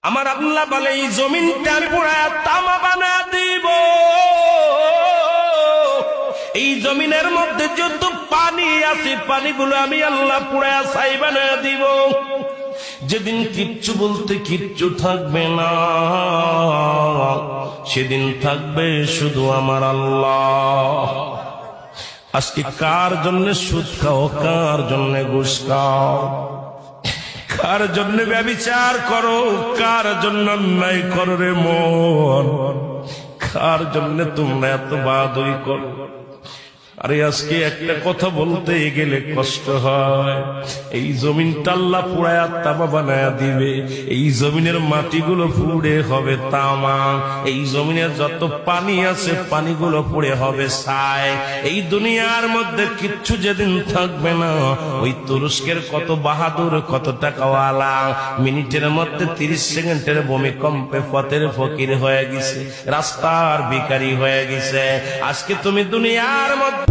আমার আল্লাহ বলে এই জমিনটা পুরায়া তামা বানা দিব। এই জমিনের মধ্যে যত পানি আছে পানিগুলো আমি আল্লাহ পুরায়া ছাই বানায়া দিব। যেদিন কিচ্ছু বলতে কিচ্ছু থাকবে না, সেদিন থাকবে শুধু আমার আল্লাহ। আজকে কার জন্য সুদ খাও, কার জন্য ঘুষ খাও, কার জন্য ব্যভিচার করো, কার জন্য অন্যায় করো রে মন, কার জন্য তোমরা এত বাদই করো। আরে আজকে একটা কথা বলতে গেলে কষ্ট হয়। এই জমিনটা আল্লাহ পুরায়া তামা বানায়া দিবে। এই জমিনের মাটিগুলো পুড়ে হবে তামা। এই জমিনের যত পানি আছে পানিগুলো পুড়ে হবে ছাই। এই দুনিয়ার মধ্যে কিচ্ছু যেদিন থাকবে না, ওই তুরস্কের কত বাহাদুর, কত টাকাওয়ালা মিনিটের মধ্যে 30 সেকেন্ডের ভূমিকম্পে পথের ফকির হয়ে গেছে, রাস্তার ভিখারি হয়ে গেছে। আজকে তুমি দুনিয়ার মধ্যে